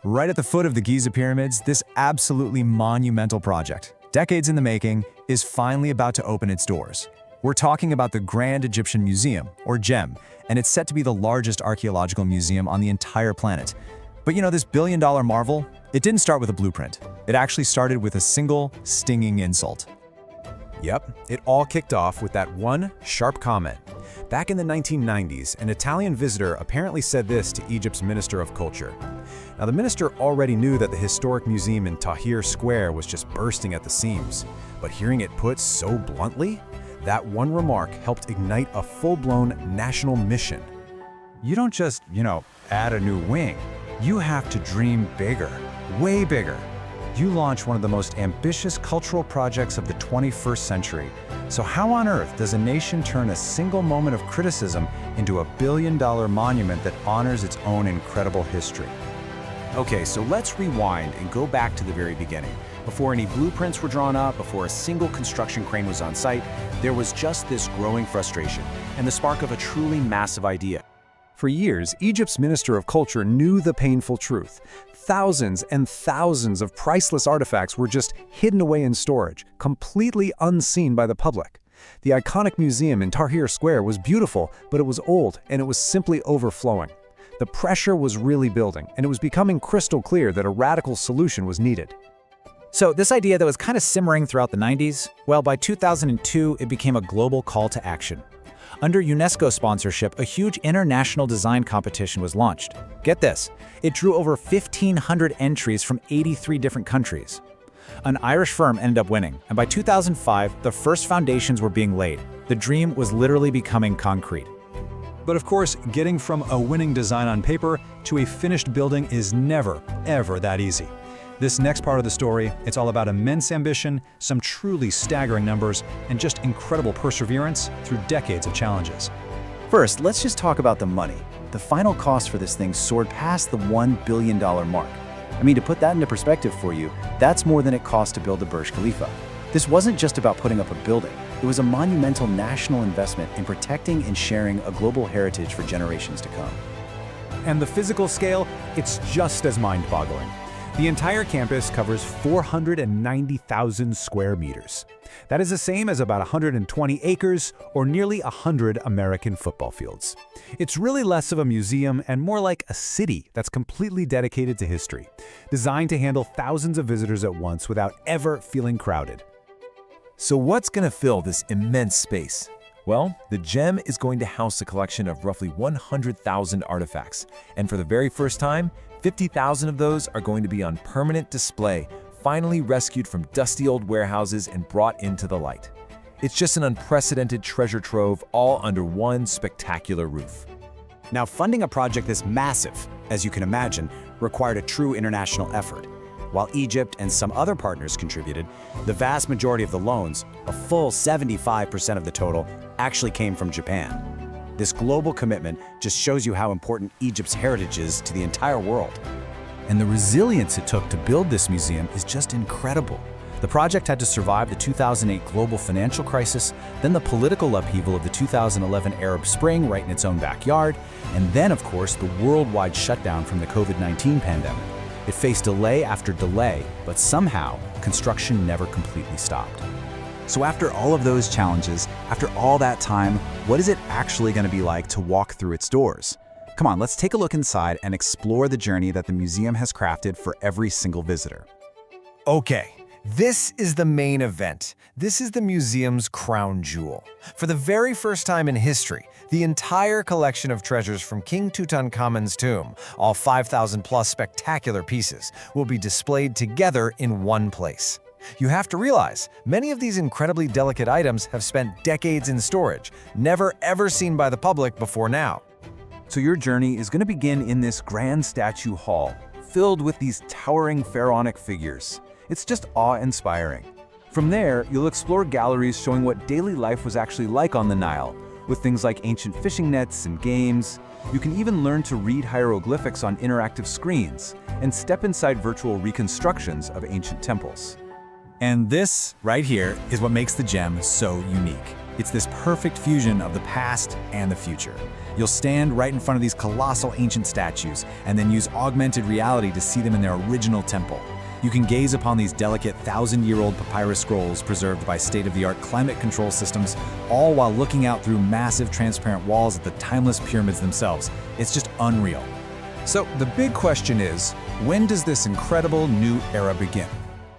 Right at the foot of the Giza pyramids, this absolutely monumental project, decades in the making, is finally about to open its doors. We're talking about the Grand Egyptian Museum, or GEM, and it's set to be the largest archaeological museum on the entire planet. But you know, this billion-dollar marvel, it didn't start with a blueprint. It actually started with a single, stinging insult. Yep, it all kicked off with that one sharp comment. Back in the 1990s, an Italian visitor apparently said this to Egypt's Minister of Culture. Now, the minister already knew that the historic museum in Tahrir Square was just bursting at the seams, but hearing it put so bluntly, that one remark helped ignite a full-blown national mission. You don't just, add a new wing. You have to dream bigger, way bigger. You launch one of the most ambitious cultural projects of the 21st century. So how on earth does a nation turn a single moment of criticism into a billion-dollar monument that honors its own incredible history? Okay, so let's rewind and go back to the very beginning. Before any blueprints were drawn up, before a single construction crane was on site, there was just this growing frustration and the spark of a truly massive idea. For years, Egypt's Minister of Culture knew the painful truth. Thousands and thousands of priceless artifacts were just hidden away in storage, completely unseen by the public. The iconic museum in Tahrir Square was beautiful, but it was old and it was simply overflowing. The pressure was really building, and it was becoming crystal clear that a radical solution was needed. So this idea that was kind of simmering throughout the 90s, well, by 2002, it became a global call to action. Under UNESCO sponsorship, a huge international design competition was launched. Get this, it drew over 1,500 entries from 83 different countries. An Irish firm ended up winning, and by 2005, the first foundations were being laid. The dream was literally becoming concrete. But of course, getting from a winning design on paper to a finished building is never, ever that easy. This next part of the story, it's all about immense ambition, some truly staggering numbers, and just incredible perseverance through decades of challenges. First, let's just talk about the money. The final cost for this thing soared past the $1 billion mark. I mean, to put that into perspective for you, that's more than it cost to build the Burj Khalifa. This wasn't just about putting up a building. It was a monumental national investment in protecting and sharing a global heritage for generations to come. And the physical scale, it's just as mind-boggling. The entire campus covers 490,000 square meters. That is the same as about 120 acres or nearly 100 American football fields. It's really less of a museum and more like a city that's completely dedicated to history, designed to handle thousands of visitors at once without ever feeling crowded. So what's going to fill this immense space? Well, the GEM is going to house a collection of roughly 100,000 artifacts, and for the very first time, 50,000 of those are going to be on permanent display, finally rescued from dusty old warehouses and brought into the light. It's just an unprecedented treasure trove all under one spectacular roof. Now, funding a project this massive, as you can imagine, required a true international effort. While Egypt and some other partners contributed, the vast majority of the loans, a full 75% of the total, actually came from Japan. This global commitment just shows you how important Egypt's heritage is to the entire world. And the resilience it took to build this museum is just incredible. The project had to survive the 2008 global financial crisis, then the political upheaval of the 2011 Arab Spring right in its own backyard, and then, of course, the worldwide shutdown from the COVID-19 pandemic. It faced delay after delay, but somehow, construction never completely stopped. So after all of those challenges, after all that time, what is it actually going to be like to walk through its doors? Come on, let's take a look inside and explore the journey that the museum has crafted for every single visitor. Okay, this is the main event. This is the museum's crown jewel. For the very first time in history, the entire collection of treasures from King Tutankhamun's tomb, all 5,000 plus spectacular pieces, will be displayed together in one place. You have to realize, many of these incredibly delicate items have spent decades in storage, never ever seen by the public before now. So your journey is going to begin in this grand statue hall, filled with these towering pharaonic figures. It's just awe-inspiring. From there, you'll explore galleries showing what daily life was actually like on the Nile, with things like ancient fishing nets and games. You can even learn to read hieroglyphics on interactive screens and step inside virtual reconstructions of ancient temples. And this, right here, is what makes the GEM so unique. It's this perfect fusion of the past and the future. You'll stand right in front of these colossal ancient statues and then use augmented reality to see them in their original temple. You can gaze upon these delicate 1,000-year-old papyrus scrolls preserved by state-of-the-art climate control systems, all while looking out through massive transparent walls at the timeless pyramids themselves. It's just unreal. So the big question is, when does this incredible new era begin?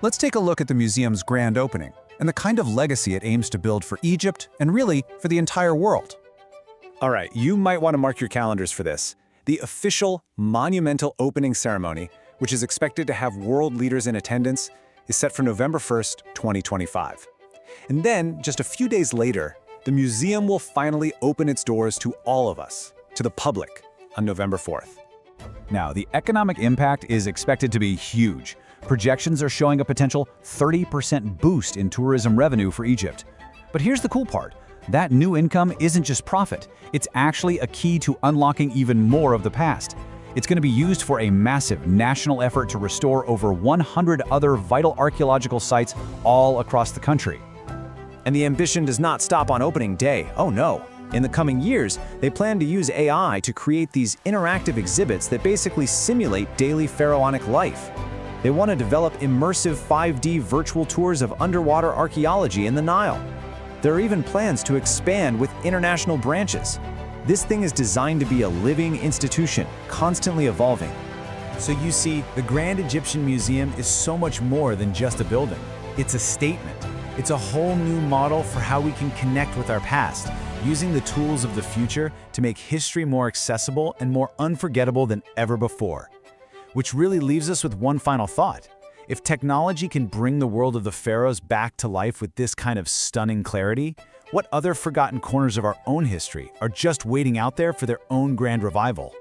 Let's take a look at the museum's grand opening and the kind of legacy it aims to build for Egypt and really for the entire world. All right, you might want to mark your calendars for this. The official, monumental opening ceremony, which is expected to have world leaders in attendance, is set for November 1st, 2025. And then, just a few days later, the museum will finally open its doors to all of us, to the public, on November 4th. Now, the economic impact is expected to be huge. Projections are showing a potential 30% boost in tourism revenue for Egypt. But here's the cool part. That new income isn't just profit. It's actually a key to unlocking even more of the past. It's going to be used for a massive national effort to restore over 100 other vital archaeological sites all across the country. And the ambition does not stop on opening day. Oh no. In the coming years, they plan to use AI to create these interactive exhibits that basically simulate daily pharaonic life. They want to develop immersive 5D virtual tours of underwater archaeology in the Nile. There are even plans to expand with international branches. This thing is designed to be a living institution, constantly evolving. So you see, the Grand Egyptian Museum is so much more than just a building. It's a statement. It's a whole new model for how we can connect with our past, using the tools of the future to make history more accessible and more unforgettable than ever before. Which really leaves us with one final thought. If technology can bring the world of the pharaohs back to life with this kind of stunning clarity, what other forgotten corners of our own history are just waiting out there for their own grand revival?